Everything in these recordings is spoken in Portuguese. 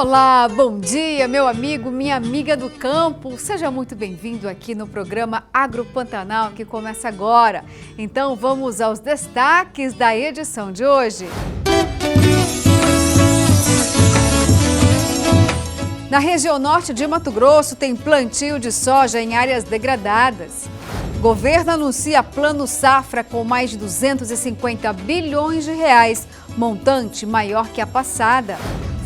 Olá, bom dia, meu amigo, minha amiga do campo. Seja muito bem-vindo aqui no programa Agro Pantanal, que começa agora. Então, vamos aos destaques da edição de hoje. Na região norte de Mato Grosso, tem plantio de soja em áreas degradadas. Governo anuncia plano safra com mais de 250 bilhões de reais, montante maior que a passada.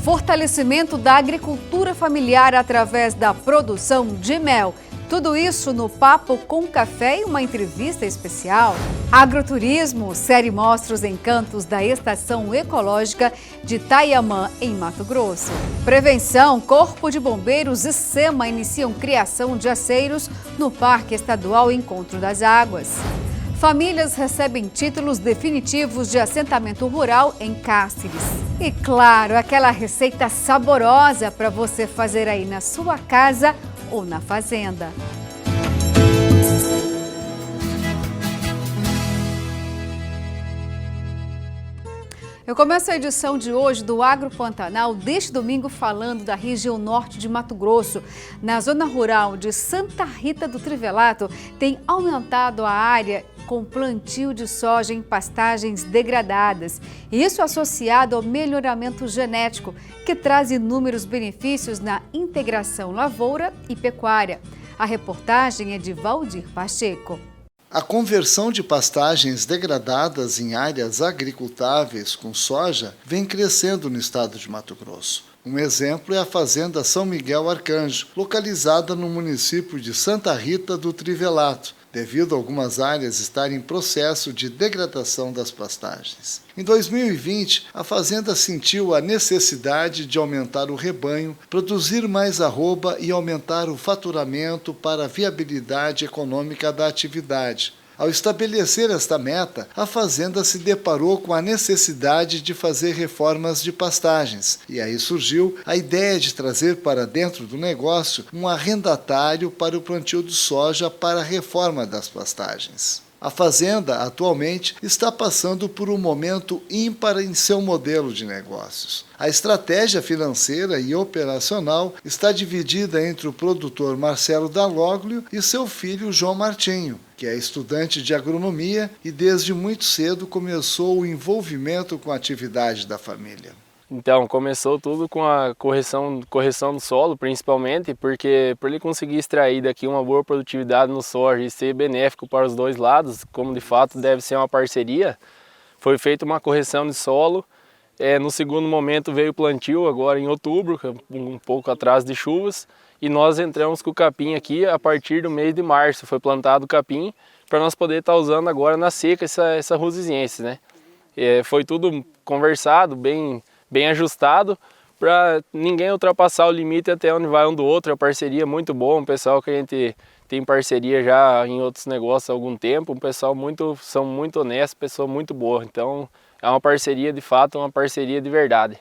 Fortalecimento da agricultura familiar através da produção de mel. Tudo isso no Papo com Café e uma entrevista especial. Agroturismo, série mostra os encantos da Estação Ecológica de Taiamã, em Mato Grosso. Prevenção, Corpo de Bombeiros e SEMA iniciam criação de aceiros no Parque Estadual Encontro das Águas. Famílias recebem títulos definitivos de assentamento rural em Cáceres. E claro, aquela receita saborosa para você fazer aí na sua casa ou na fazenda. Eu começo a edição de hoje do Agro Pantanal deste domingo falando da região norte de Mato Grosso. Na zona rural de Santa Rita do Trivelato, tem aumentado a área com plantio de soja em pastagens degradadas. Isso associado ao melhoramento genético, que traz inúmeros benefícios na integração lavoura e pecuária. A reportagem é de Valdir Pacheco. A conversão de pastagens degradadas em áreas agricultáveis com soja vem crescendo no estado de Mato Grosso. Um exemplo é a Fazenda São Miguel Arcanjo, localizada no município de Santa Rita do Trivelato, devido a algumas áreas estarem em processo de degradação das pastagens. Em 2020, a fazenda sentiu a necessidade de aumentar o rebanho, produzir mais arroba e aumentar o faturamento para a viabilidade econômica da atividade. Ao estabelecer esta meta, a fazenda se deparou com a necessidade de fazer reformas de pastagens. E aí surgiu a ideia de trazer para dentro do negócio um arrendatário para o plantio de soja para a reforma das pastagens. A fazenda, atualmente, está passando por um momento ímpar em seu modelo de negócios. A estratégia financeira e operacional está dividida entre o produtor Marcelo Dalloglio e seu filho João Martinho, que é estudante de agronomia e desde muito cedo começou o envolvimento com a atividade da família. Então, começou tudo com a correção do solo, principalmente, porque por ele conseguir extrair daqui uma boa produtividade no soja e ser benéfico para os dois lados, como de fato deve ser uma parceria, foi feita uma correção de solo. No segundo momento veio o plantio, agora em outubro, um pouco atrás de chuvas, e nós entramos com o capim aqui a partir do mês de março. Foi plantado o capim para nós poder estar usando agora na seca essa rosiziense, né? Foi tudo conversado, bem ajustado, para ninguém ultrapassar o limite até onde vai um do outro. A parceria é muito boa, um pessoal que a gente tem parceria já em outros negócios há algum tempo, um pessoal são muito honestos, pessoa muito boa. Então é uma parceria de fato, uma parceria de verdade.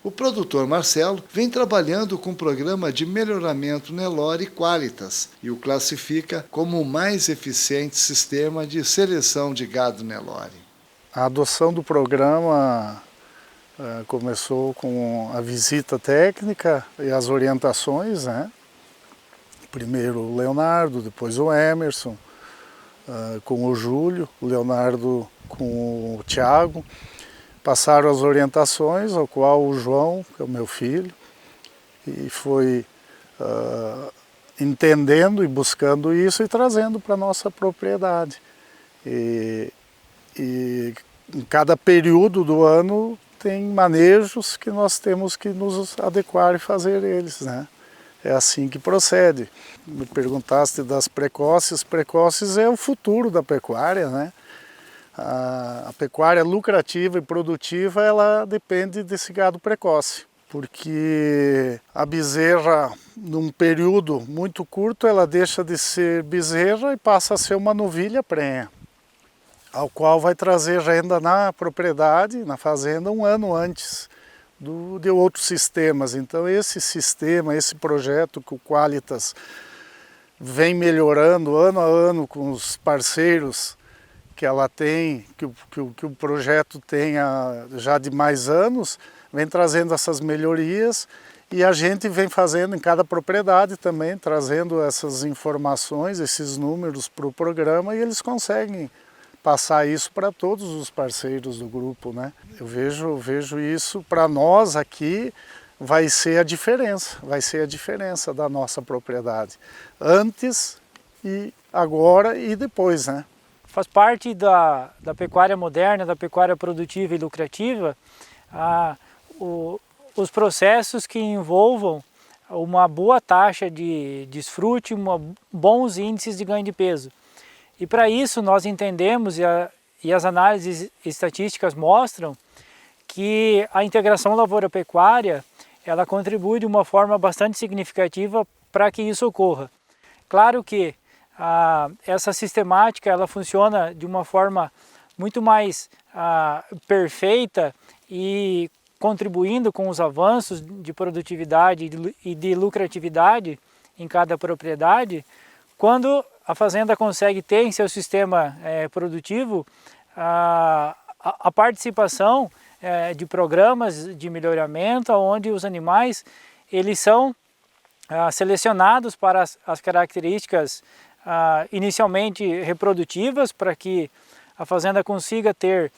O produtor Marcelo vem trabalhando com o programa de melhoramento Nelore Qualitas e o classifica como o mais eficiente sistema de seleção de gado Nelore. A adoção do programa começou com a visita técnica e as orientações, né? Primeiro o Leonardo, depois o Emerson, com o Júlio, o Leonardo com o Thiago. Passaram as orientações, ao qual o João, que é o meu filho, e foi entendendo e buscando isso e trazendo para a nossa propriedade. E em cada período do ano tem manejos que nós temos que nos adequar e fazer eles, né? É assim que procede. Me perguntaste das precoces. Precoces é o futuro da pecuária, né? A pecuária lucrativa e produtiva, ela depende desse gado precoce, porque a bezerra, num período muito curto, ela deixa de ser bezerra e passa a ser uma novilha prenha, ao qual vai trazer renda na propriedade, na fazenda, um ano antes de outros sistemas. Então esse sistema, esse projeto que o Qualitas vem melhorando ano a ano com os parceiros que ela tem, que o projeto tem já de mais anos, vem trazendo essas melhorias e a gente vem fazendo em cada propriedade também, trazendo essas informações, esses números para o programa, e eles conseguem passar isso para todos os parceiros do grupo, né? Eu vejo isso, para nós aqui, vai ser a diferença da nossa propriedade, antes e agora e depois, né? Faz parte da pecuária moderna, da pecuária produtiva e lucrativa, os processos que envolvam uma boa taxa de desfrute, bons índices de ganho de peso. E para isso nós entendemos, e as análises estatísticas mostram, que a integração lavoura-pecuária ela contribui de uma forma bastante significativa para que isso ocorra. Claro que essa sistemática ela funciona de uma forma muito mais perfeita e contribuindo com os avanços de produtividade e de lucratividade em cada propriedade, quando a fazenda consegue ter em seu sistema produtivo a participação de programas de melhoramento, onde os animais eles são selecionados para as características inicialmente reprodutivas, para que a fazenda consiga ter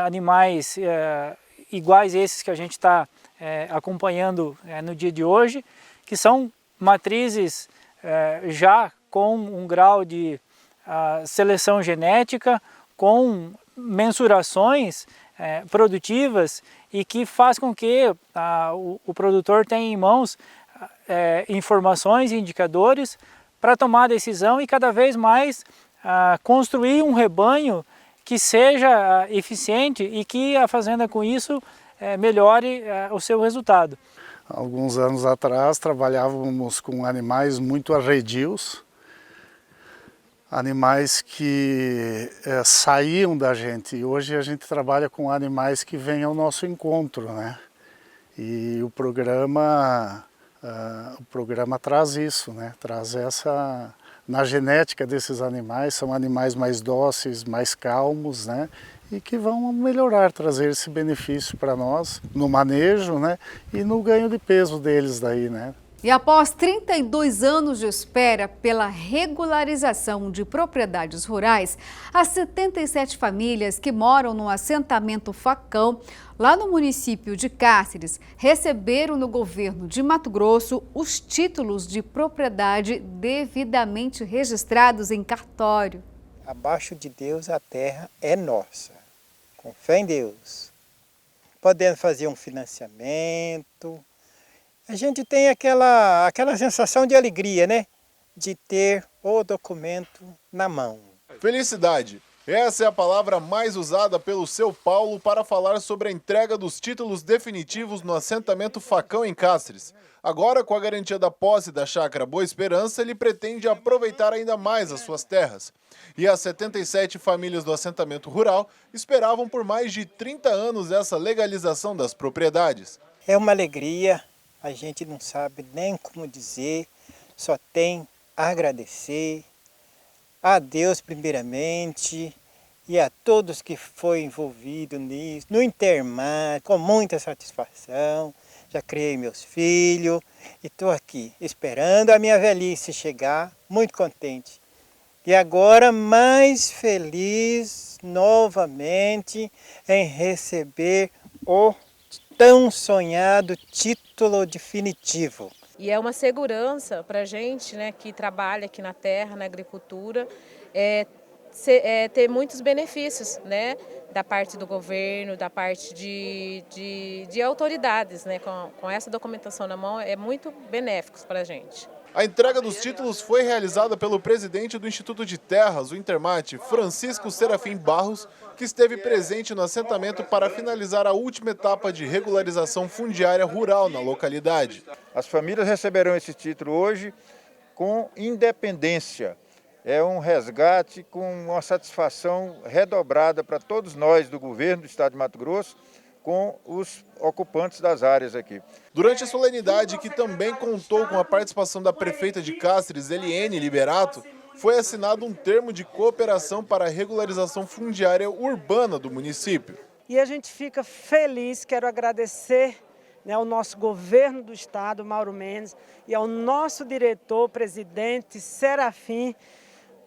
animais iguais a esses que a gente está acompanhando no dia de hoje, que são matrizes já com um grau de seleção genética, com mensurações produtivas e que faz com que o produtor tenha em mãos informações e indicadores para tomar a decisão e cada vez mais construir um rebanho que seja eficiente e que a fazenda com isso melhore o seu resultado. Alguns anos atrás trabalhávamos com animais muito arredios, animais que saíam da gente, e hoje a gente trabalha com animais que vêm ao nosso encontro, né? E o programa traz isso, né? Traz essa... Na genética desses animais, são animais mais dóceis, mais calmos, né? E que vão melhorar, trazer esse benefício para nós no manejo, né? E no ganho de peso deles daí, né? E após 32 anos de espera pela regularização de propriedades rurais, as 77 famílias que moram no assentamento Facão, lá no município de Cáceres, receberam no governo de Mato Grosso os títulos de propriedade devidamente registrados em cartório. Abaixo de Deus a terra é nossa, com fé em Deus. Podendo fazer um financiamento. A gente tem aquela sensação de alegria, né? De ter o documento na mão. Felicidade. Essa é a palavra mais usada pelo seu Paulo para falar sobre a entrega dos títulos definitivos no assentamento Facão em Cáceres. Agora, com a garantia da posse da chácara Boa Esperança, ele pretende aproveitar ainda mais as suas terras. E as 77 famílias do assentamento rural esperavam por mais de 30 anos essa legalização das propriedades. É uma alegria. A gente não sabe nem como dizer, só tem a agradecer a Deus primeiramente e a todos que foram envolvidos nisso, no Intermar, com muita satisfação. Já criei meus filhos e estou aqui esperando a minha velhice chegar, muito contente. E agora mais feliz novamente em receber o tão sonhado título definitivo. E é uma segurança para a gente, né, que trabalha aqui na terra, na agricultura, ter muitos benefícios, né, da parte do governo, da parte de autoridades, né, com essa documentação na mão, é muito benéfico para a gente. A entrega dos títulos foi realizada pelo presidente do Instituto de Terras, o Intermate, Francisco Serafim Barros, que esteve presente no assentamento para finalizar a última etapa de regularização fundiária rural na localidade. As famílias receberão esse título hoje com independência. É um resgate com uma satisfação redobrada para todos nós do governo do estado de Mato Grosso, com os ocupantes das áreas aqui. Durante a solenidade, que também contou com a participação da prefeita de Cáceres, Eliene Liberato, foi assinado um termo de cooperação para a regularização fundiária urbana do município. e a gente fica feliz. Quero agradecer, né, ao nosso governo do estado, Mauro Mendes, e ao nosso diretor, presidente Serafim,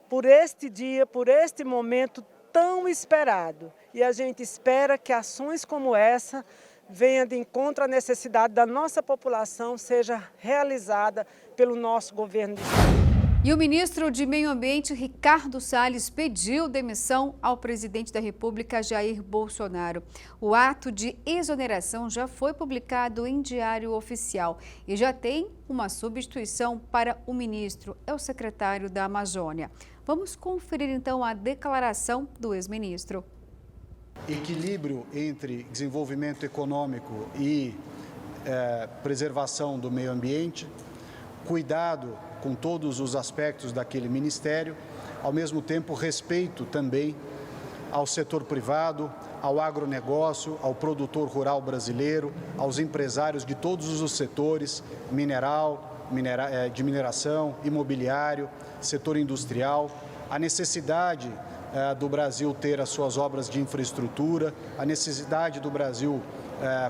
por este dia, por este momento tão esperado. E a gente espera que ações como essa venham de encontro à necessidade da nossa população, seja realizada pelo nosso governo do estado. E o ministro de Meio Ambiente, Ricardo Salles, pediu demissão ao presidente da República, Jair Bolsonaro. O ato de exoneração já foi publicado em Diário Oficial e já tem uma substituição para o ministro, é o secretário da Amazônia. Vamos conferir então a declaração do ex-ministro. Equilíbrio entre desenvolvimento econômico e preservação do meio ambiente, cuidado com todos os aspectos daquele ministério, ao mesmo tempo respeito também ao setor privado, ao agronegócio, ao produtor rural brasileiro, aos empresários de todos os setores, de mineração, imobiliário, setor industrial, a necessidade do Brasil ter as suas obras de infraestrutura, a necessidade do Brasil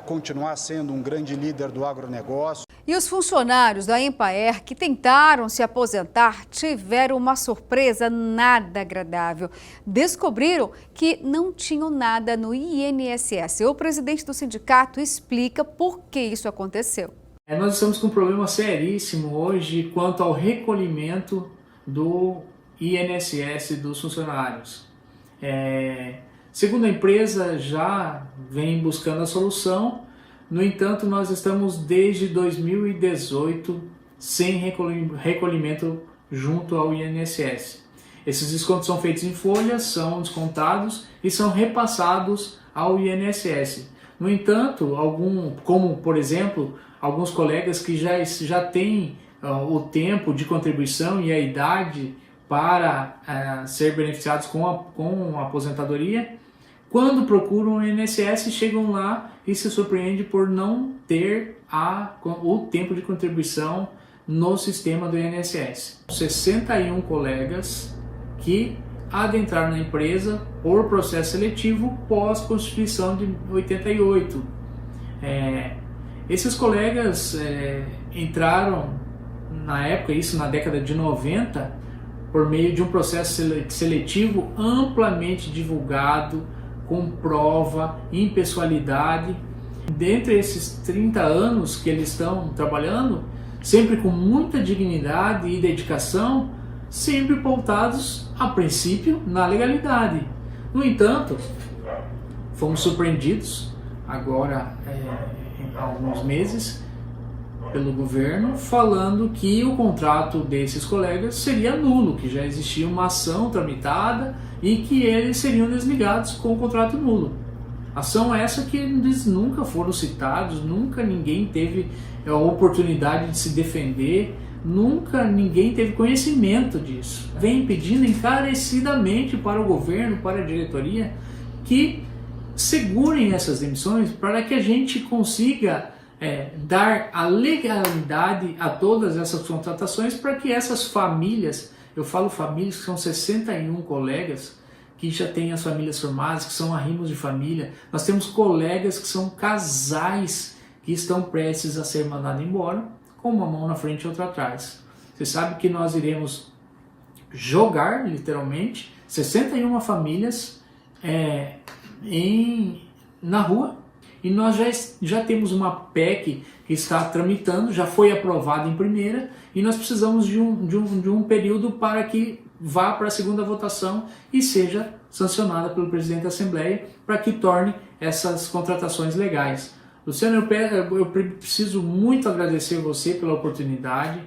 continuar sendo um grande líder do agronegócio. E os funcionários da Empaer que tentaram se aposentar tiveram uma surpresa nada agradável. Descobriram que não tinham nada no INSS. O presidente do sindicato explica por que isso aconteceu. Nós estamos com um problema seríssimo hoje quanto ao recolhimento do INSS dos funcionários. Segundo a empresa, já vem buscando a solução. No entanto, nós estamos desde 2018 sem recolhimento junto ao INSS. Esses descontos são feitos em folhas, são descontados e são repassados ao INSS. No entanto, como por exemplo, alguns colegas que já têm o tempo de contribuição e a idade para ser beneficiados com a aposentadoria, quando procuram o INSS, chegam lá e se surpreendem por não ter o tempo de contribuição no sistema do INSS. 61 colegas que adentraram na empresa por processo seletivo pós-Constituição de 88. Esses colegas entraram, na época, isso na década de 90, por meio de um processo seletivo amplamente divulgado, com prova, impessoalidade. Dentre esses 30 anos que eles estão trabalhando, sempre com muita dignidade e dedicação, sempre pautados, a princípio, na legalidade. No entanto, fomos surpreendidos, agora há alguns meses, pelo governo, falando que o contrato desses colegas seria nulo, que já existia uma ação tramitada e que eles seriam desligados com o contrato nulo. Ação essa que eles nunca foram citados, nunca ninguém teve a oportunidade de se defender, nunca ninguém teve conhecimento disso. Vem pedindo encarecidamente para o governo, para a diretoria, que segurem essas demissões para que a gente consiga dar a legalidade a todas essas contratações, para que essas famílias, eu falo famílias que são 61 colegas que já têm as famílias formadas, que são arrimos de família. Nós temos colegas que são casais que estão prestes a ser mandados embora, com uma mão na frente e outra atrás. Você sabe que nós iremos jogar, literalmente, 61 famílias na rua. E nós já temos uma PEC que está tramitando, já foi aprovada em primeira, e nós precisamos de um período para que vá para a segunda votação e seja sancionada pelo presidente da Assembleia, para que torne essas contratações legais. Luciano, eu preciso muito agradecer você pela oportunidade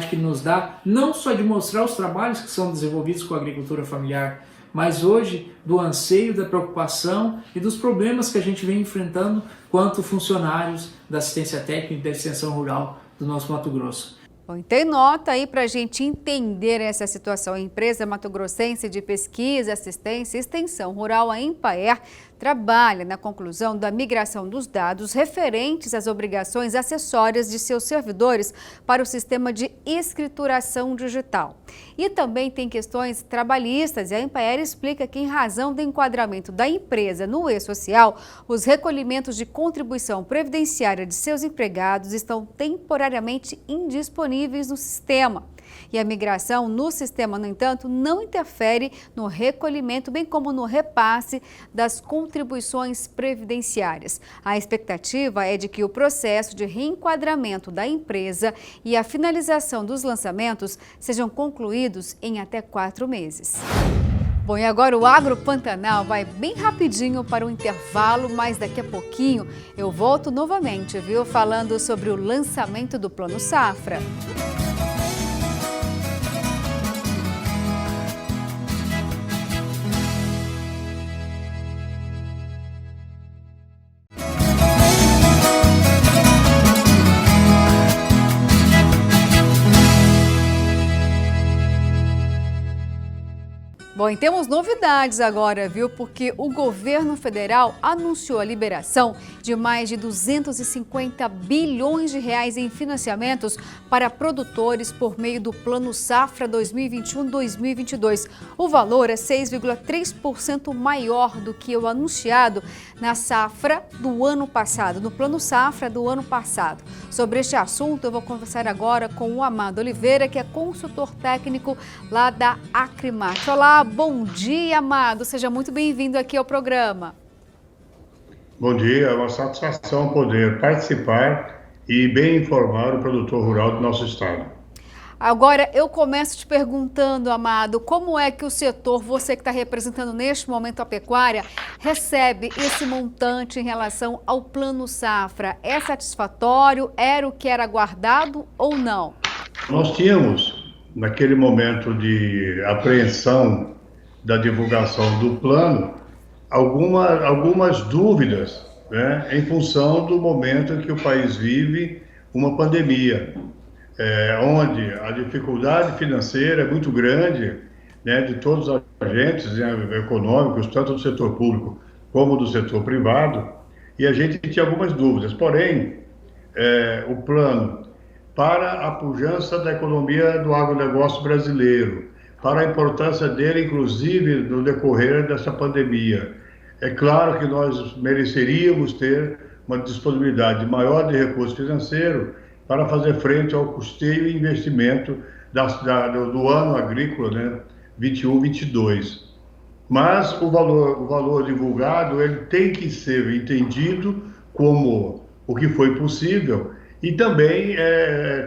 que nos dá, não só de mostrar os trabalhos que são desenvolvidos com a agricultura familiar, mas hoje do anseio, da preocupação e dos problemas que a gente vem enfrentando quanto funcionários da assistência técnica e da extensão rural do nosso Mato Grosso. Bom, tem nota aí para a gente entender essa situação. A empresa mato-grossense de pesquisa, assistência e extensão rural, a Empaer, trabalha na conclusão da migração dos dados referentes às obrigações acessórias de seus servidores para o sistema de escrituração digital. E também tem questões trabalhistas, e a Empaer explica que, em razão do enquadramento da empresa no e-social, os recolhimentos de contribuição previdenciária de seus empregados estão temporariamente indisponíveis no sistema. E a migração no sistema, no entanto, não interfere no recolhimento, bem como no repasse das contribuições previdenciárias. A expectativa é de que o processo de reenquadramento da empresa e a finalização dos lançamentos sejam concluídos em até 4 meses. Bom, e agora o Agro Pantanal vai bem rapidinho para o intervalo, mas daqui a pouquinho eu volto novamente, viu? Falando sobre o lançamento do Plano Safra. Bom, e temos novidades agora, viu? Porque o governo federal anunciou a liberação de mais de 250 bilhões de reais em financiamentos para produtores por meio do Plano Safra 2021-2022. O valor é 6,3% maior do que o anunciado na safra do ano passado, no Plano Safra do ano passado. Sobre este assunto, eu vou conversar agora com o Amado Oliveira, que é consultor técnico lá da Acrimate. Olá, bom dia, Amado. Seja muito bem-vindo aqui ao programa. Bom dia, é uma satisfação poder participar e bem informar o produtor rural do nosso estado. Agora, eu começo te perguntando, Amado, como é que o setor, você que está representando neste momento a pecuária, recebe esse montante em relação ao Plano Safra? É satisfatório? Era o que era aguardado ou não? Nós tínhamos, naquele momento de apreensão da divulgação do plano, algumas dúvidas, né, em função do momento em que o país vive uma pandemia. Onde a dificuldade financeira é muito grande, né, de todos os agentes, né, econômicos, tanto do setor público como do setor privado, e a gente tinha algumas dúvidas. Porém, o plano, para a pujança da economia do agronegócio brasileiro, para a importância dele, inclusive, no decorrer dessa pandemia, é claro que nós mereceríamos ter uma disponibilidade maior de recurso financeiro para fazer frente ao custeio e investimento do ano agrícola, né, 21-22. Mas o valor divulgado, ele tem que ser entendido como o que foi possível e também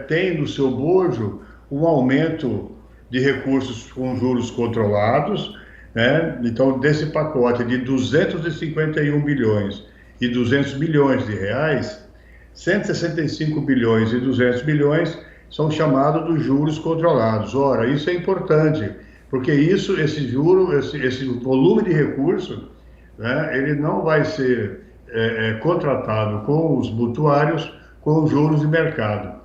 tem no seu bojo um aumento de recursos com juros controlados, né? Então, desse pacote de 251 bilhões e 200 bilhões de reais, 165 bilhões e 200 bilhões são chamados dos juros controlados. Ora, isso é importante, porque esse juro, esse volume de recurso, né, ele não vai ser contratado com os mutuários com juros de mercado.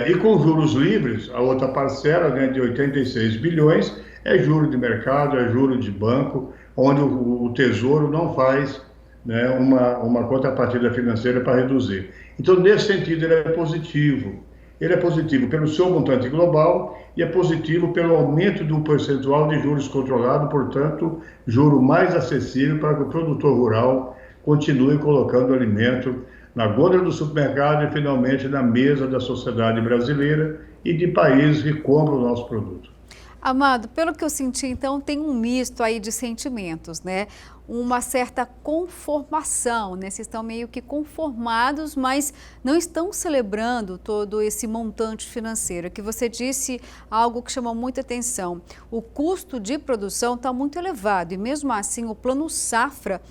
E com juros livres, a outra parcela, né, de 86 bilhões, é juro de mercado, é juro de banco, onde o Tesouro não faz, né, uma contrapartida financeira para reduzir. Então, nesse sentido, ele é positivo. Ele é positivo pelo seu montante global e é positivo pelo aumento do percentual de juros controlado, portanto, juro mais acessível para que o produtor rural continue colocando alimento na gôndola do supermercado e, finalmente, na mesa da sociedade brasileira e de países que compram o nosso produto. Amado, pelo que eu senti, então, tem um misto aí de sentimentos, né? Uma certa conformação, né? Vocês estão meio que conformados, mas não estão celebrando todo esse montante financeiro. Que você disse algo que chamou muita atenção. O custo de produção está muito elevado e, mesmo assim, o Plano Safra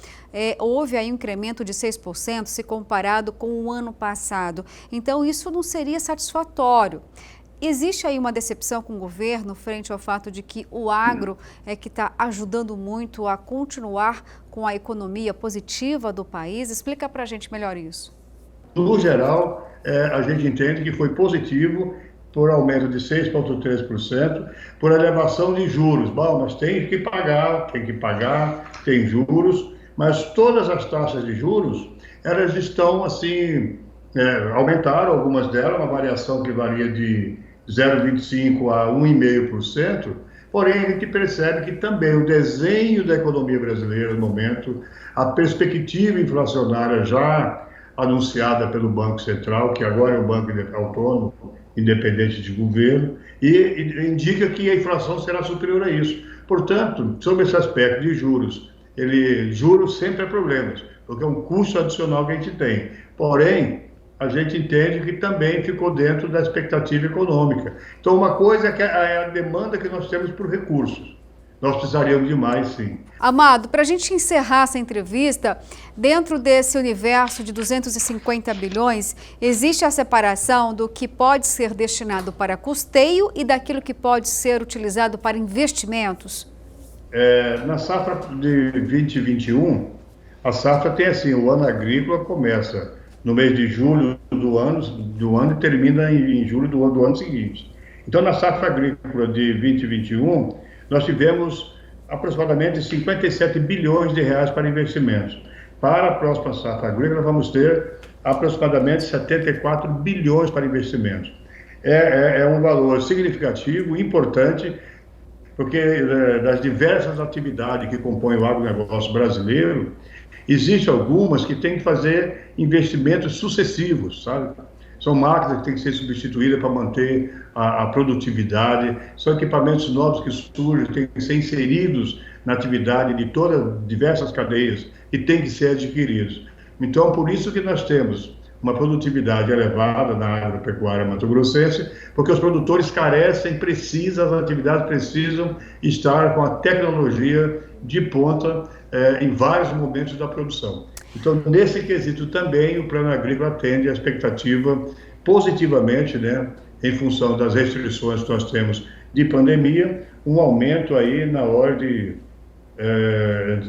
houve aí um incremento de 6% se comparado com o ano passado. Então, isso não seria satisfatório. Existe aí uma decepção com o governo frente ao fato de que o agro é que está ajudando muito a continuar com a economia positiva do país? Explica para a gente melhor isso. No geral, a gente entende que foi positivo por aumento de 6,3%, por elevação de juros. Bom, mas tem que pagar, tem juros, mas todas as taxas de juros, elas estão assim, aumentaram algumas delas, uma variação que varia de 0,25% a 1,5%, porém a gente percebe que também o desenho da economia brasileira no momento, a perspectiva inflacionária já anunciada pelo Banco Central, que agora é um banco autônomo, independente de governo, e indica que a inflação será superior a isso. Portanto, sobre esse aspecto de juros, juros sempre é problema, porque é um custo adicional que a gente tem. Porém, a gente entende que também ficou dentro da expectativa econômica. Então, uma coisa é a demanda que nós temos por recursos. Nós precisaríamos de mais, sim. Amado, para a gente encerrar essa entrevista, dentro desse universo de 250 bilhões, existe a separação do que pode ser destinado para custeio e daquilo que pode ser utilizado para investimentos? Na safra de 2021, a safra tem assim, o ano agrícola começa no mês de julho do ano e termina em julho do ano seguinte. Então, na safra agrícola de 2021, nós tivemos aproximadamente 57 bilhões de reais para investimentos. Para a próxima safra agrícola, vamos ter aproximadamente 74 bilhões para investimentos. É um valor significativo, importante, porque das diversas atividades que compõem o agronegócio brasileiro, existem algumas que têm que fazer investimentos sucessivos, sabe? São máquinas que têm que ser substituídas para manter a produtividade, são equipamentos novos que surgem, têm que ser inseridos na atividade de diversas cadeias e têm que ser adquiridos. Então, por isso que nós temos uma produtividade elevada na agropecuária mato-grossense, porque os produtores as atividades precisam estar com a tecnologia de ponta em vários momentos da produção. Então, nesse quesito também, o Plano Agrícola atende a expectativa positivamente, né, em função das restrições que nós temos de pandemia, um aumento aí na ordem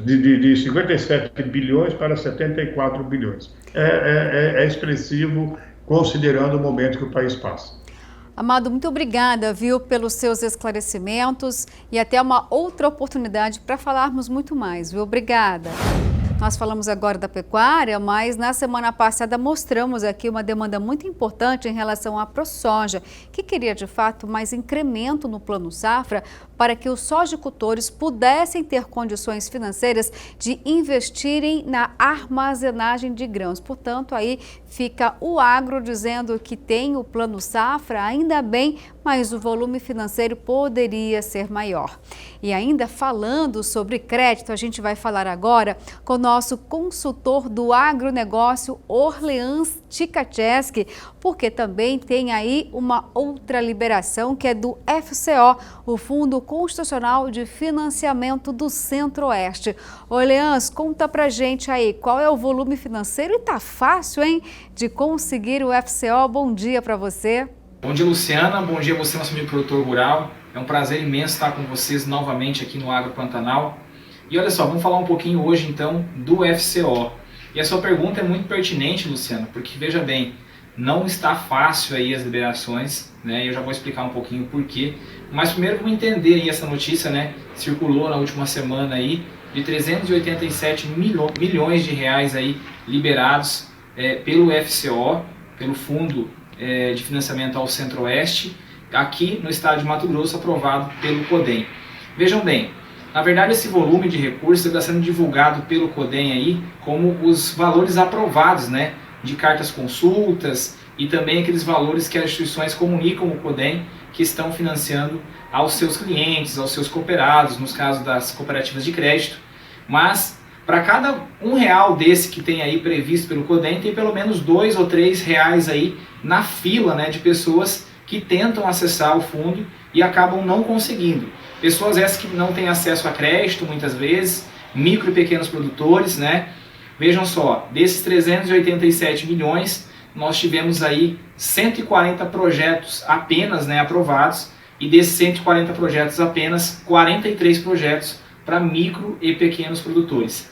de 57 bilhões para 74 bilhões. É expressivo, considerando o momento que o país passa. Amado, muito obrigada, viu, pelos seus esclarecimentos e até uma outra oportunidade para falarmos muito mais, viu? Obrigada. Nós falamos agora da pecuária, mas na semana passada mostramos aqui uma demanda muito importante em relação à ProSoja, que queria de fato mais incremento no Plano Safra para que os sojicultores pudessem ter condições financeiras de investirem na armazenagem de grãos. Portanto, aí fica o agro dizendo que tem o Plano Safra, ainda bem, mas o volume financeiro poderia ser maior. E ainda falando sobre crédito, a gente vai falar agora com o nosso consultor do agronegócio, Orleans Tikacheski, porque também tem aí uma outra liberação que é do FCO, o Fundo Constitucional de Financiamento do Centro-Oeste. Orleans, conta pra gente aí qual é o volume financeiro e tá fácil, hein, de conseguir o FCO. Bom dia para você. Bom dia, Luciana. Bom dia a você, nosso amigo produtor rural. É um prazer imenso estar com vocês novamente aqui no Agro Pantanal. E olha só, vamos falar um pouquinho hoje então do FCO. E a sua pergunta é muito pertinente, Luciana, porque veja bem, não está fácil aí as liberações, né? Eu já vou explicar um pouquinho o porquê. Mas primeiro vamos entender aí essa notícia, né? Circulou na última semana aí de 387 milhões de reais aí liberados pelo FCO, pelo Fundo de Financiamento ao Centro-Oeste, aqui no estado de Mato Grosso, aprovado pelo CODEM. Vejam bem, na verdade esse volume de recursos está sendo divulgado pelo CODEM aí como os valores aprovados, né, de cartas consultas e também aqueles valores que as instituições comunicam ao CODEM que estão financiando aos seus clientes, aos seus cooperados, nos casos das cooperativas de crédito. Mas para cada R$1 desse que tem aí previsto pelo CODEM, tem pelo menos R$2 ou R$3 aí na fila, né, de pessoas que tentam acessar o fundo e acabam não conseguindo. Pessoas essas que não têm acesso a crédito muitas vezes, micro e pequenos produtores, né? Vejam só, desses 387 milhões, nós tivemos aí 140 projetos apenas, né, aprovados, e desses 140 projetos, apenas 43 projetos para micro e pequenos produtores.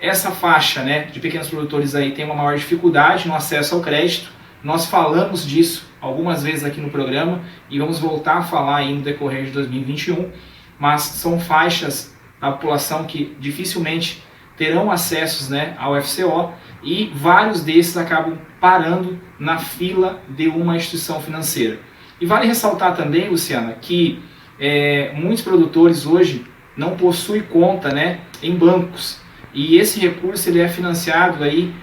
Essa faixa, né, de pequenos produtores aí tem uma maior dificuldade no acesso ao crédito. Nós falamos disso algumas vezes aqui no programa e vamos voltar a falar aí no decorrer de 2021, mas são faixas da população que dificilmente terão acessos, né, ao FCO, e vários desses acabam parando na fila de uma instituição financeira. E vale ressaltar também, Luciana, que muitos produtores hoje não possuem conta, né, em bancos, e esse recurso ele é financiado aí,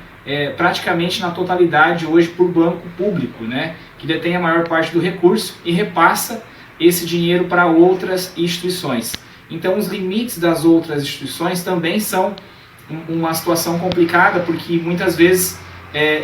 praticamente na totalidade hoje por banco público, né, que detém a maior parte do recurso e repassa esse dinheiro para outras instituições. Então os limites das outras instituições também são uma situação complicada, porque muitas vezes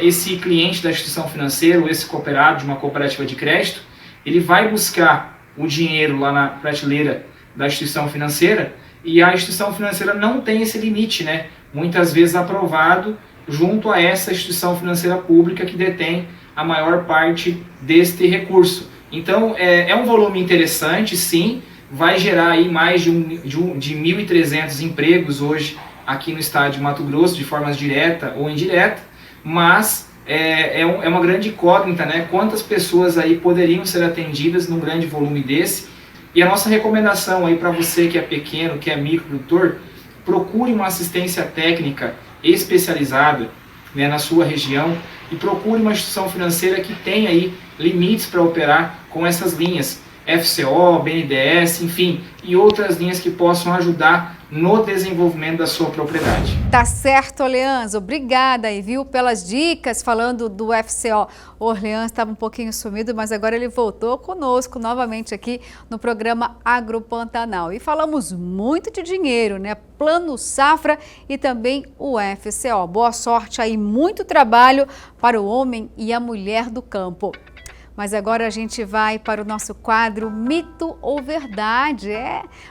esse cliente da instituição financeira, ou esse cooperado de uma cooperativa de crédito, ele vai buscar o dinheiro lá na prateleira da instituição financeira e a instituição financeira não tem esse limite, né? Muitas vezes aprovado junto a essa instituição financeira pública que detém a maior parte deste recurso. Então é um volume interessante, sim, vai gerar aí mais de 1.300 empregos hoje aqui no estado de Mato Grosso, de forma direta ou indireta, mas é uma grande incógnita, né? Quantas pessoas aí poderiam ser atendidas num grande volume desse? E a nossa recomendação aí para você que é pequeno, que é microprodutor, procure uma assistência técnica especializada, né, na sua região, e procure uma instituição financeira que tenha aí limites para operar com essas linhas, FCO, BNDES, enfim, e outras linhas que possam ajudar no desenvolvimento da sua propriedade. Tá certo, Orleans. Obrigada aí, viu, pelas dicas falando do FCO. O Orleans estava um pouquinho sumido, mas agora ele voltou conosco novamente aqui no programa Agropantanal. E falamos muito de dinheiro, né? Plano Safra e também o FCO. Boa sorte aí, muito trabalho para o homem e a mulher do campo. Mas agora a gente vai para o nosso quadro Mito ou Verdade.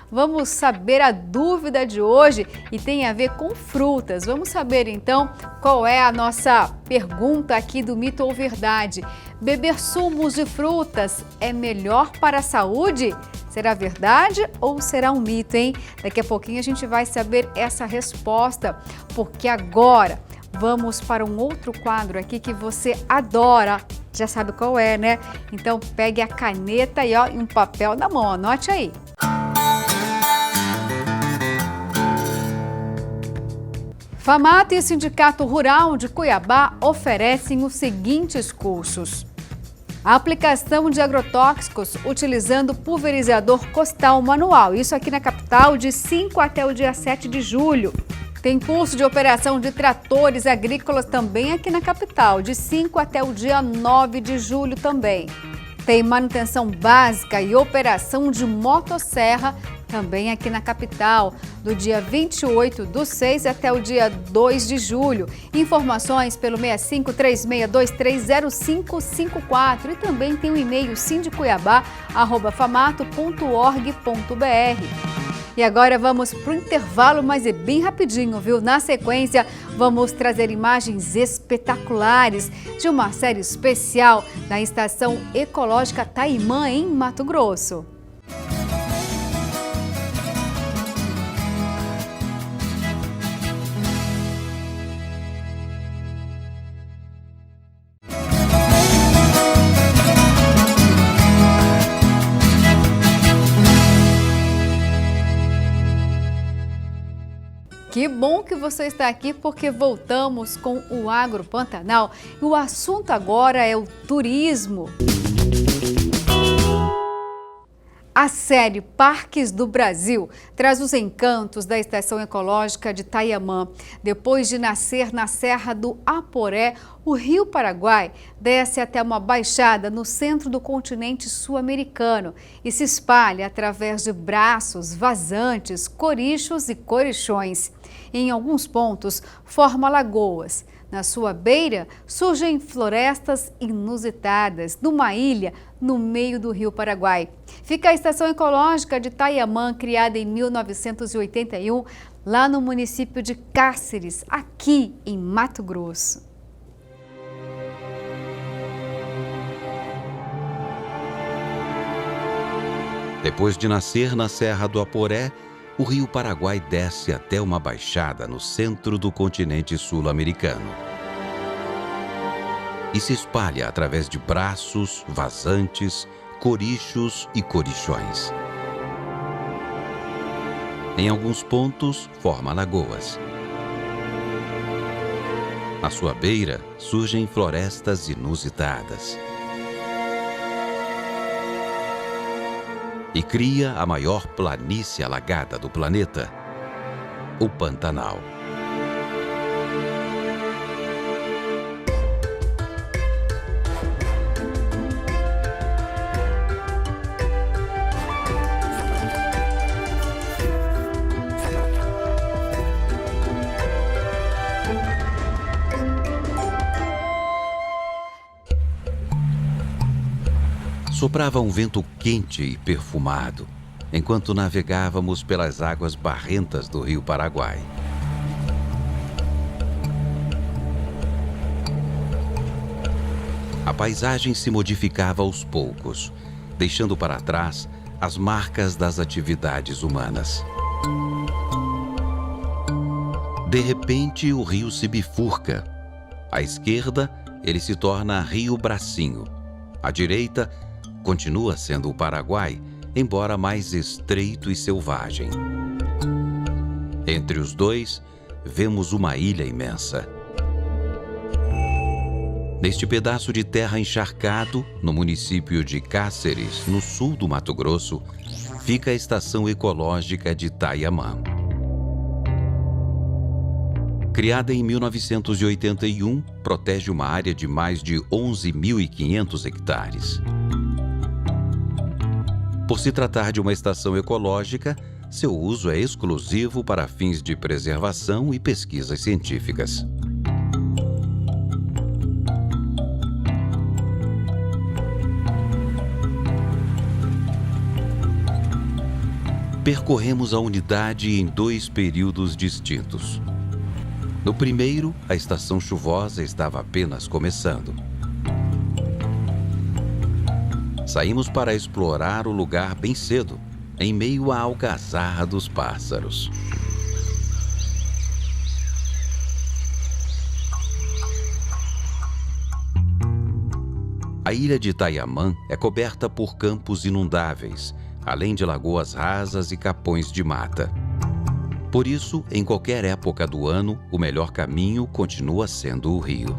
Vamos saber a dúvida de hoje e tem a ver com frutas. Vamos saber então qual é a nossa pergunta aqui do Mito ou Verdade. Beber sumos de frutas é melhor para a saúde? Será verdade ou será um mito, hein? Daqui a pouquinho a gente vai saber essa resposta, porque agora vamos para um outro quadro aqui que você adora. Já sabe qual é, né? Então pegue a caneta e um papel na mão, anote aí. FAMAT e Sindicato Rural de Cuiabá oferecem os seguintes cursos: a aplicação de agrotóxicos utilizando pulverizador costal manual, isso aqui na capital, de 5 até o dia 7 de julho. Tem curso de operação de tratores agrícolas também aqui na capital, de 5 até o dia 9 de julho também. Tem manutenção básica e operação de motosserra também aqui na capital, do dia 28/6 até o dia 2 de julho. Informações pelo 6536230554 e também tem o e-mail sindicuiabá@famato.org.br. E agora vamos para o intervalo, mas é bem rapidinho, viu? Na sequência, vamos trazer imagens espetaculares de uma série especial da Estação Ecológica Taimã, em Mato Grosso. Que bom que você está aqui, porque voltamos com o Agropantanal e o assunto agora é o turismo. A série Parques do Brasil traz os encantos da Estação Ecológica de Taimã. Depois de nascer na Serra do Aporé, o Rio Paraguai desce até uma baixada no centro do continente sul-americano e se espalha através de braços, vazantes, corichos e corichões. Em alguns pontos, forma lagoas. Na sua beira, surgem florestas inusitadas, numa ilha no meio do Rio Paraguai. Fica a Estação Ecológica de Taimã, criada em 1981, lá no município de Cáceres, aqui em Mato Grosso. Depois de nascer na Serra do Aporé, o Rio Paraguai desce até uma baixada no centro do continente sul-americano e se espalha através de braços, vazantes, corichos e corichões. Em alguns pontos, forma lagoas. À sua beira surgem florestas inusitadas. E cria a maior planície alagada do planeta, o Pantanal. Soprava um vento quente e perfumado, enquanto navegávamos pelas águas barrentas do Rio Paraguai. A paisagem se modificava aos poucos, deixando para trás as marcas das atividades humanas. De repente, o rio se bifurca. À esquerda, ele se torna Rio Bracinho. À direita, continua sendo o Paraguai, embora mais estreito e selvagem. Entre os dois, vemos uma ilha imensa. Neste pedaço de terra encharcado, no município de Cáceres, no sul do Mato Grosso, fica a estação ecológica de Itaiamã. Criada em 1981, protege uma área de mais de 11.500 hectares. Por se tratar de uma estação ecológica, seu uso é exclusivo para fins de preservação e pesquisas científicas. Percorremos a unidade em 2 períodos distintos. No primeiro, a estação chuvosa estava apenas começando. Saímos para explorar o lugar bem cedo, em meio à algazarra dos pássaros. A ilha de Itaiamã é coberta por campos inundáveis, além de lagoas rasas e capões de mata. Por isso, em qualquer época do ano, o melhor caminho continua sendo o rio.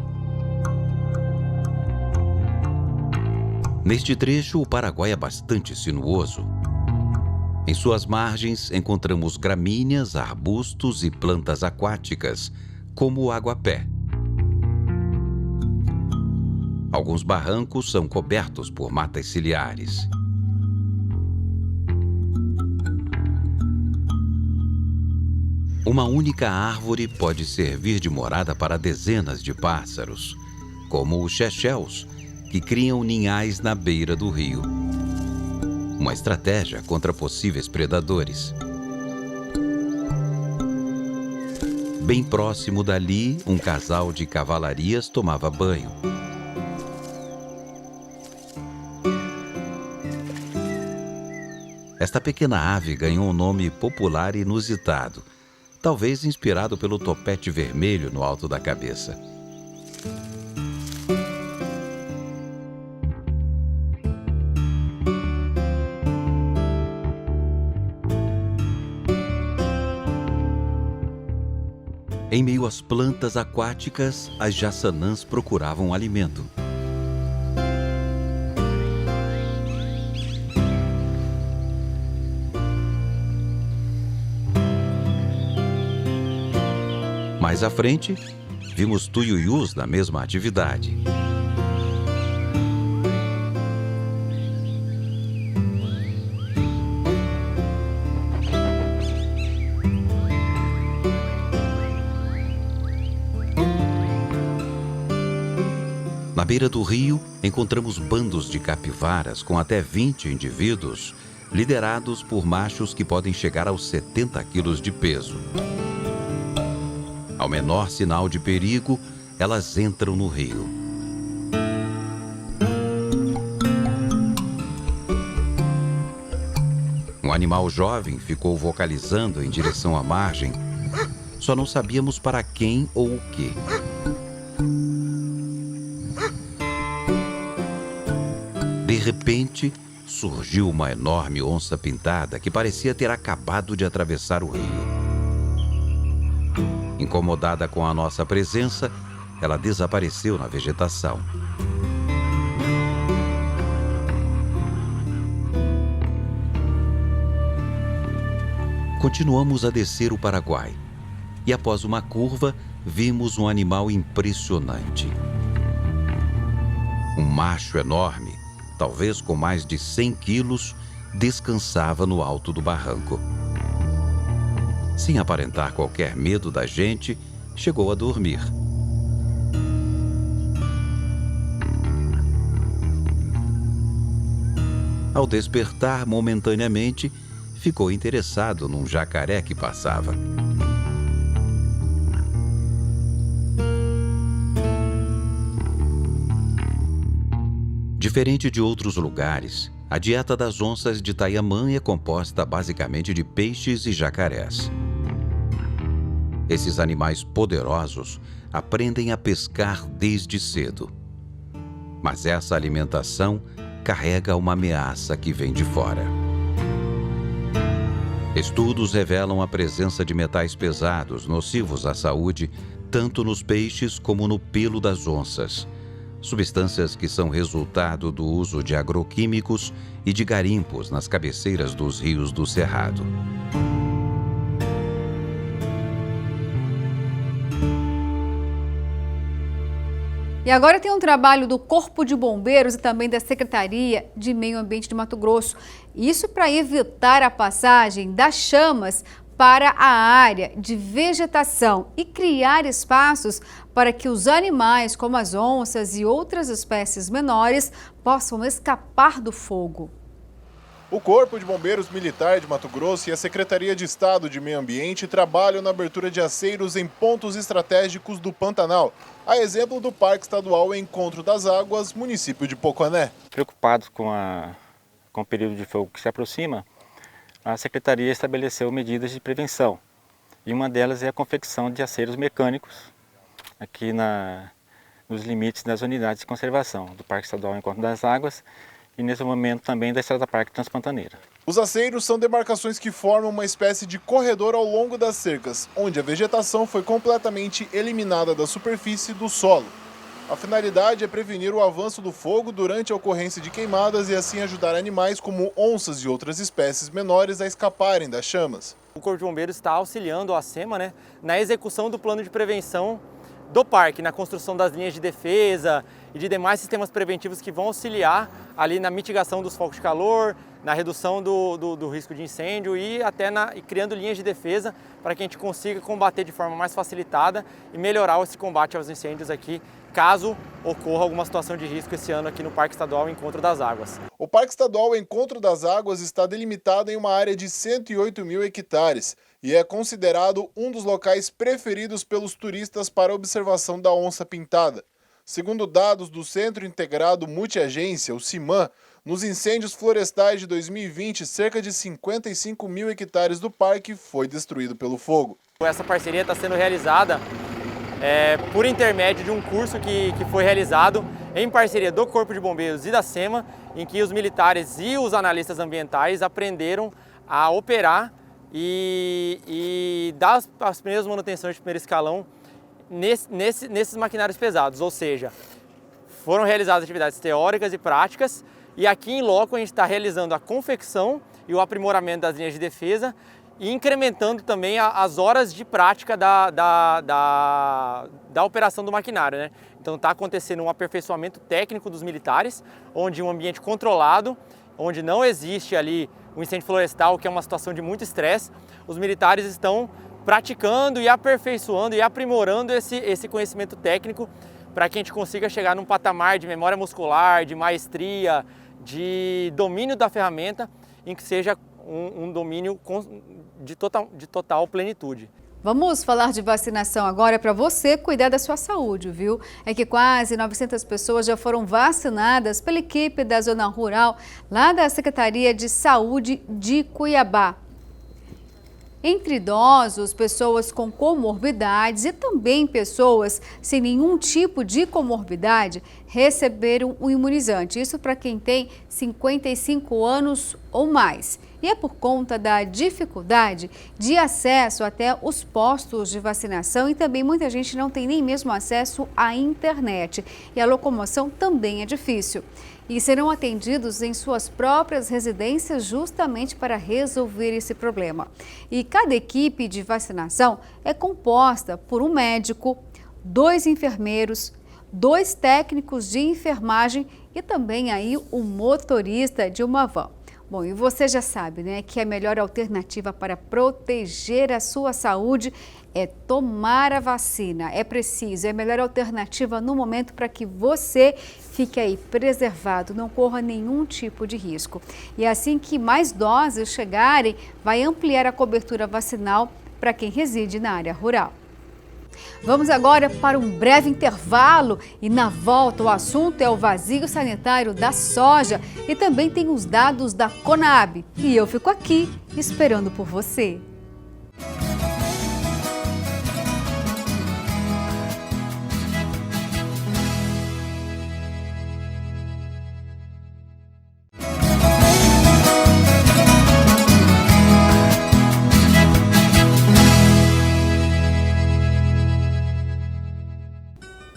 Neste trecho, o Paraguai é bastante sinuoso. Em suas margens, encontramos gramíneas, arbustos e plantas aquáticas, como o aguapé. Alguns barrancos são cobertos por matas ciliares. Uma única árvore pode servir de morada para dezenas de pássaros, como os chechéus, que criam ninhais na beira do rio. Uma estratégia contra possíveis predadores. Bem próximo dali, um casal de cavalarias tomava banho. Esta pequena ave ganhou um nome popular inusitado, talvez inspirado pelo topete vermelho no alto da cabeça. Em meio às plantas aquáticas, as jaçanãs procuravam alimento. Mais à frente, vimos tuiuius na mesma atividade. Na beira do rio, encontramos bandos de capivaras com até 20 indivíduos, liderados por machos que podem chegar aos 70 quilos de peso. Ao menor sinal de perigo, elas entram no rio. Um animal jovem ficou vocalizando em direção à margem. Só não sabíamos para quem ou o quê. De repente, surgiu uma enorme onça-pintada que parecia ter acabado de atravessar o rio. Incomodada com a nossa presença, ela desapareceu na vegetação. Continuamos a descer o Paraguai e, após uma curva, vimos um animal impressionante. Um macho enorme, talvez com mais de 100 quilos, descansava no alto do barranco. Sem aparentar qualquer medo da gente, chegou a dormir. Ao despertar momentaneamente, ficou interessado num jacaré que passava. Diferente de outros lugares, a dieta das onças de Taiamã é composta basicamente de peixes e jacarés. Esses animais poderosos aprendem a pescar desde cedo. Mas essa alimentação carrega uma ameaça que vem de fora. Estudos revelam a presença de metais pesados nocivos à saúde, tanto nos peixes como no pelo das onças. Substâncias que são resultado do uso de agroquímicos e de garimpos nas cabeceiras dos rios do Cerrado. E agora tem um trabalho do Corpo de Bombeiros e também da Secretaria de Meio Ambiente de Mato Grosso. Isso para evitar a passagem das chamas para a área de vegetação e criar espaços para que os animais, como as onças e outras espécies menores, possam escapar do fogo. O Corpo de Bombeiros Militar de Mato Grosso e a Secretaria de Estado de Meio Ambiente trabalham na abertura de aceiros em pontos estratégicos do Pantanal, a exemplo do Parque Estadual Encontro das Águas, município de Poconé. Preocupados com o período de fogo que se aproxima, a Secretaria estabeleceu medidas de prevenção. E uma delas é a confecção de aceiros mecânicos aqui nos limites das unidades de conservação do Parque Estadual Encontro das Águas e, nesse momento, também da Estrada Parque Transpantaneira. Os aceiros são demarcações que formam uma espécie de corredor ao longo das cercas, onde a vegetação foi completamente eliminada da superfície do solo. A finalidade é prevenir o avanço do fogo durante a ocorrência de queimadas e assim ajudar animais como onças e outras espécies menores a escaparem das chamas. O Corpo de Bombeiros está auxiliando a SEMA, na execução do plano de prevenção do parque, na construção das linhas de defesa e de demais sistemas preventivos que vão auxiliar ali na mitigação dos focos de calor, na redução do risco de incêndio e até criando linhas de defesa para que a gente consiga combater de forma mais facilitada e melhorar esse combate aos incêndios aqui, caso ocorra alguma situação de risco esse ano aqui no Parque Estadual Encontro das Águas. O Parque Estadual Encontro das Águas está delimitado em uma área de 108 mil hectares e é considerado um dos locais preferidos pelos turistas para observação da onça pintada. Segundo dados do Centro Integrado Multiagência, o CIMAM, nos incêndios florestais de 2020, cerca de 55 mil hectares do parque foi destruído pelo fogo. Essa parceria está sendo realizada por intermédio de um curso que foi realizado em parceria do Corpo de Bombeiros e da SEMA, em que os militares e os analistas ambientais aprenderam a operar e dar as primeiras manutenções de primeiro escalão nesses maquinários pesados, ou seja, foram realizadas atividades teóricas e práticas e aqui em loco a gente está realizando a confecção e o aprimoramento das linhas de defesa e incrementando também as horas de prática da operação do maquinário, Então está acontecendo um aperfeiçoamento técnico dos militares, onde um ambiente controlado, onde não existe ali um incêndio florestal, que é uma situação de muito estresse, os militares estão praticando e aperfeiçoando e aprimorando esse conhecimento técnico para que a gente consiga chegar num patamar de memória muscular, de maestria, de domínio da ferramenta, em que seja um domínio de total plenitude. Vamos falar de vacinação agora para você cuidar da sua saúde, viu? É que quase 900 pessoas já foram vacinadas pela equipe da Zona Rural, lá da Secretaria de Saúde de Cuiabá. Entre idosos, pessoas com comorbidades e também pessoas sem nenhum tipo de comorbidade receberam o imunizante. Isso para quem tem 55 anos ou mais. E é por conta da dificuldade de acesso até os postos de vacinação e também muita gente não tem nem mesmo acesso à internet. E a locomoção também é difícil. E serão atendidos em suas próprias residências justamente para resolver esse problema. E cada equipe de vacinação é composta por um médico, 2 enfermeiros, 2 técnicos de enfermagem e também aí o motorista de uma van. Bom, e você já sabe, né, que a melhor alternativa para proteger a sua saúde é tomar a vacina. É preciso, é a melhor alternativa no momento para que você fique aí preservado, não corra nenhum tipo de risco. E assim que mais doses chegarem, vai ampliar a cobertura vacinal para quem reside na área rural. Vamos agora para um breve intervalo e na volta o assunto é o vazio sanitário da soja e também tem os dados da Conab. E eu fico aqui esperando por você.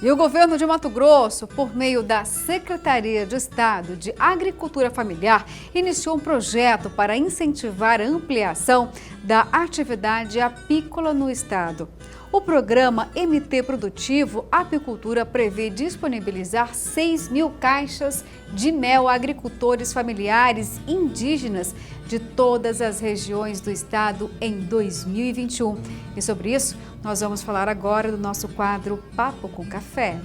E o governo de Mato Grosso, por meio da Secretaria de Estado de Agricultura Familiar, iniciou um projeto para incentivar a ampliação da atividade apícola no estado. O programa MT Produtivo Apicultura prevê disponibilizar 6.000 caixas de mel a agricultores familiares indígenas de todas as regiões do estado em 2021. E sobre isso, nós vamos falar agora do nosso quadro Papo com Café.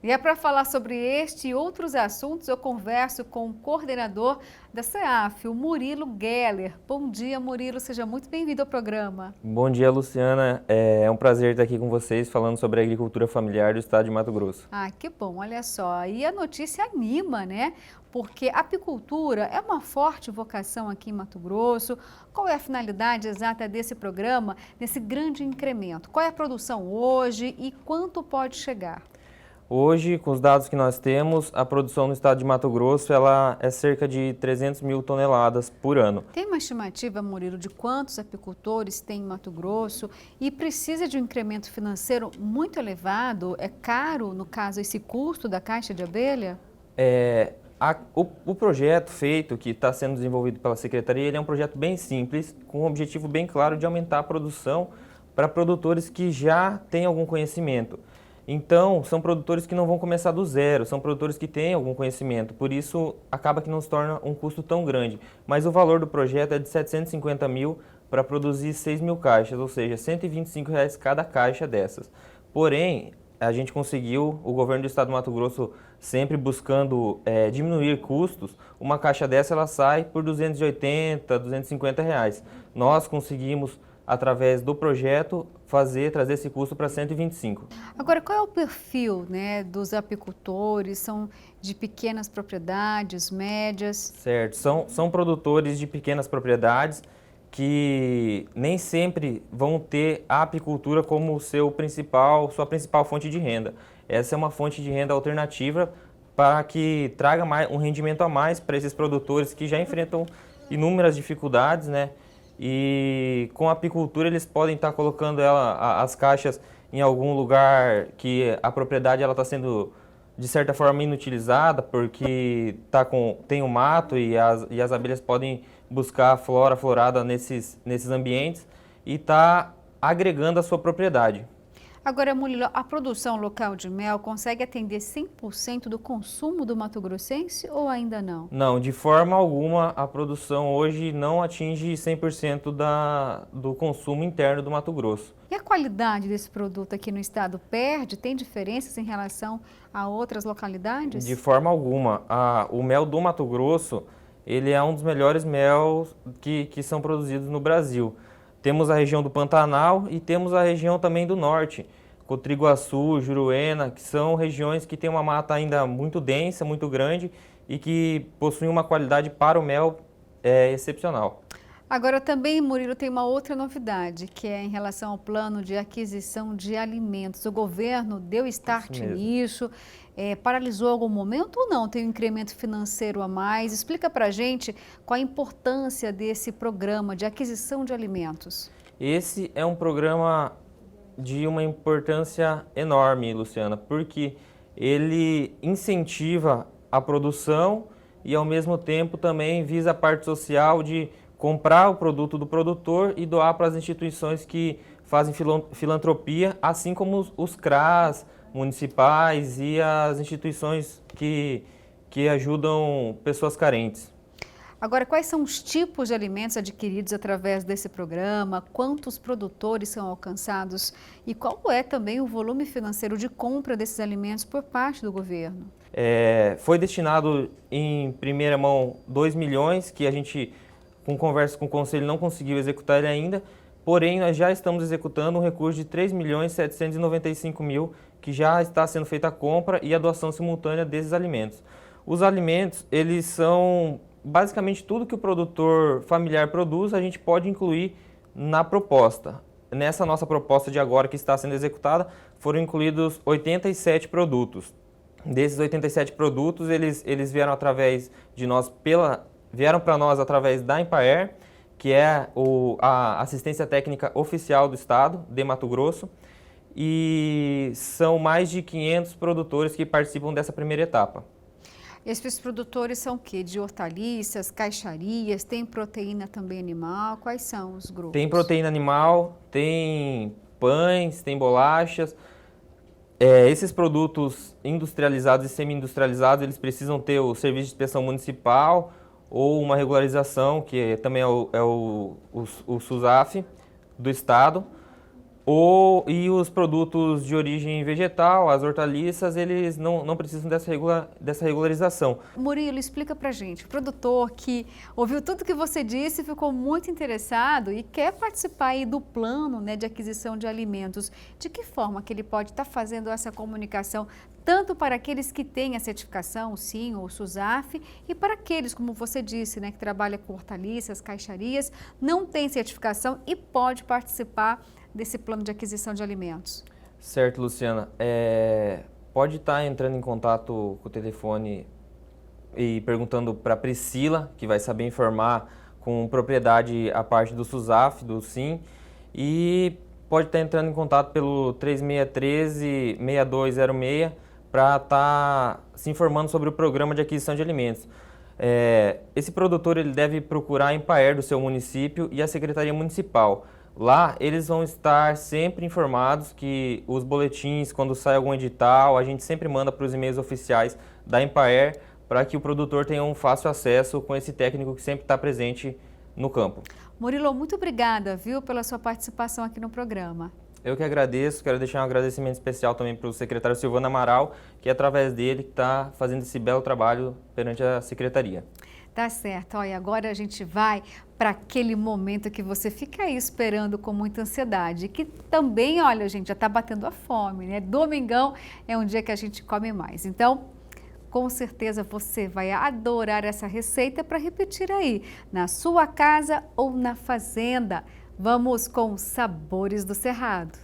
E é para falar sobre este e outros assuntos, eu converso com o coordenador da CEAF, o Murilo Geller. Bom dia, Murilo, seja muito bem-vindo ao programa. Bom dia, Luciana. É um prazer estar aqui com vocês falando sobre a agricultura familiar do estado de Mato Grosso. Ah, que bom, olha só. E a notícia anima, né? Porque a apicultura é uma forte vocação aqui em Mato Grosso. Qual é a finalidade exata desse programa, desse grande incremento? Qual é a produção hoje e quanto pode chegar? Hoje, com os dados que nós temos, a produção no estado de Mato Grosso ela é cerca de 300 mil toneladas por ano. Tem uma estimativa, Murilo, de quantos apicultores tem em Mato Grosso e precisa de um incremento financeiro muito elevado? É caro, no caso, esse custo da caixa de abelha? O projeto feito, que está sendo desenvolvido pela Secretaria, ele é um projeto bem simples, com um objetivo bem claro de aumentar a produção para produtores que já têm algum conhecimento. Então, são produtores que não vão começar do zero, são produtores que têm algum conhecimento, por isso acaba que não se torna um custo tão grande. Mas o valor do projeto é de 750 mil para produzir 6.000 caixas, ou seja, R$ 125 cada caixa dessas. Porém, a gente conseguiu, o governo do estado do Mato Grosso sempre buscando diminuir custos, uma caixa dessa ela sai por R$ 280, R$ 250 reais. Nós conseguimos, através do projeto, trazer esse custo para 125. Agora, qual é o perfil, né, dos apicultores? São de pequenas propriedades, médias? Certo, são produtores de pequenas propriedades que nem sempre vão ter a apicultura como sua principal fonte de renda. Essa é uma fonte de renda alternativa para que traga um rendimento a mais para esses produtores que já enfrentam inúmeras dificuldades, né? E com a apicultura eles podem estar colocando as caixas em algum lugar que a propriedade está sendo de certa forma inutilizada porque tem o mato e as abelhas podem buscar a flora florada nesses ambientes e está agregando a sua propriedade. Agora, Murilo, a produção local de mel consegue atender 100% do consumo do mato-grossense ou ainda não? Não, de forma alguma a produção hoje não atinge 100% do consumo interno do Mato Grosso. E a qualidade desse produto aqui no estado perde? Tem diferenças em relação a outras localidades? De forma alguma. O mel do Mato Grosso, ele é um dos melhores mel que são produzidos no Brasil. Temos a região do Pantanal e temos a região também do Norte, Cotriguaçu, Juruena, que são regiões que têm uma mata ainda muito densa, muito grande e que possuem uma qualidade para o mel excepcional. Agora também, Murilo, tem uma outra novidade, que é em relação ao plano de aquisição de alimentos. O governo deu start nisso, paralisou algum momento ou não? Tem um incremento financeiro a mais? Explica para a gente qual a importância desse programa de aquisição de alimentos. Esse é um programa de uma importância enorme, Luciana, porque ele incentiva a produção e, ao mesmo tempo, também visa a parte social de comprar o produto do produtor e doar para as instituições que fazem filantropia, assim como os CRAs municipais e as instituições que ajudam pessoas carentes. Agora, quais são os tipos de alimentos adquiridos através desse programa? Quantos produtores são alcançados? E qual é também o volume financeiro de compra desses alimentos por parte do governo? Foi destinado em primeira mão 2 milhões, que a gente, com conversa com o Conselho, não conseguiu executar ele ainda, porém nós já estamos executando um recurso de 3.795.000, que já está sendo feita a compra e a doação simultânea desses alimentos. Os alimentos, eles são basicamente tudo que o produtor familiar produz, a gente pode incluir na proposta. Nessa nossa proposta de agora que está sendo executada, foram incluídos 87 produtos. Desses 87 produtos, eles vieram através de nós vieram para nós através da Empaer, que é a assistência técnica oficial do estado de Mato Grosso, e são mais de 500 produtores que participam dessa primeira etapa. Esses produtores são o quê? De hortaliças, caixarias, tem proteína também animal? Quais são os grupos? Tem proteína animal, tem pães, tem bolachas. Esses produtos industrializados e semi-industrializados, eles precisam ter o serviço de inspeção municipal ou uma regularização, que também é o SUSAF do estado. E os produtos de origem vegetal, as hortaliças, eles não precisam dessa regularização. Murilo, explica pra gente, o produtor que ouviu tudo que você disse, ficou muito interessado e quer participar aí do plano, né, de aquisição de alimentos, de que forma que ele pode estar fazendo essa comunicação, tanto para aqueles que têm a certificação, sim, ou SUSAF, e para aqueles, como você disse, né, que trabalha com hortaliças, caixarias, não tem certificação e pode participar desse plano de aquisição de alimentos? Certo, Luciana. Pode estar entrando em contato com o telefone e perguntando para a Priscila, que vai saber informar com propriedade a parte do SUSAF, do SIM, e pode estar entrando em contato pelo 3613-6206 para estar se informando sobre o programa de aquisição de alimentos. Esse produtor ele deve procurar a Empaer do seu município e a Secretaria Municipal. Lá eles vão estar sempre informados que os boletins, quando sai algum edital, a gente sempre manda para os e-mails oficiais da Empaer para que o produtor tenha um fácil acesso com esse técnico que sempre está presente no campo. Murilo, muito obrigada, viu, pela sua participação aqui no programa. Eu que agradeço, quero deixar um agradecimento especial também para o secretário Silvano Amaral, que é através dele que está fazendo esse belo trabalho perante a secretaria. Tá certo, olha, agora a gente vai para aquele momento que você fica aí esperando com muita ansiedade, que também, olha, gente, já está batendo a fome, né? Domingão é um dia que a gente come mais, então, com certeza você vai adorar essa receita para repetir aí, na sua casa ou na fazenda. Vamos com os sabores do Cerrado.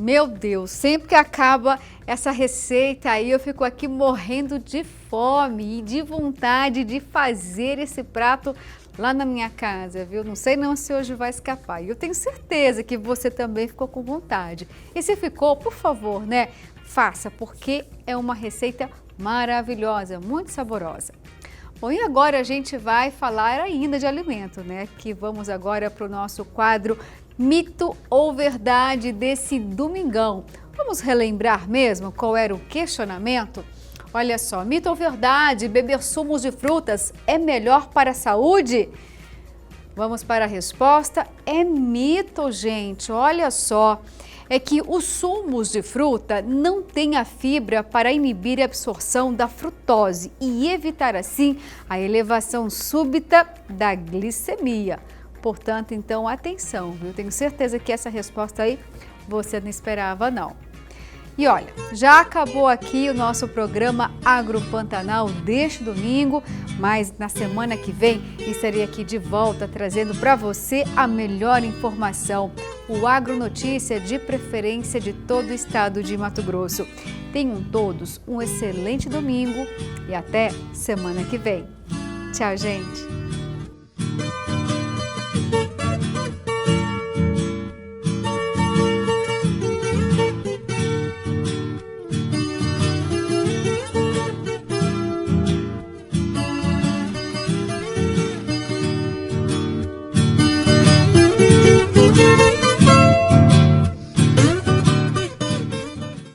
Meu Deus, sempre que acaba essa receita aí eu fico aqui morrendo de fome e de vontade de fazer esse prato lá na minha casa, viu? Não sei não se hoje vai escapar. E eu tenho certeza que você também ficou com vontade. E se ficou, por favor, né? Faça, porque é uma receita maravilhosa, muito saborosa. Bom, e agora a gente vai falar ainda de alimento, né? Que vamos agora para o nosso quadro Mito ou Verdade desse domingão. Vamos relembrar mesmo qual era o questionamento? Olha só, mito ou verdade, beber sumos de frutas é melhor para a saúde? Vamos para a resposta. É mito, gente, olha só. É que os sumos de fruta não têm a fibra para inibir a absorção da frutose e evitar assim a elevação súbita da glicemia. Portanto, então, atenção, viu? Tenho certeza que essa resposta aí você não esperava, não. E olha, já acabou aqui o nosso programa Agro Pantanal deste domingo, mas na semana que vem estarei aqui de volta trazendo para você a melhor informação, o Agronotícia de preferência de todo o estado de Mato Grosso. Tenham todos um excelente domingo e até semana que vem. Tchau, gente!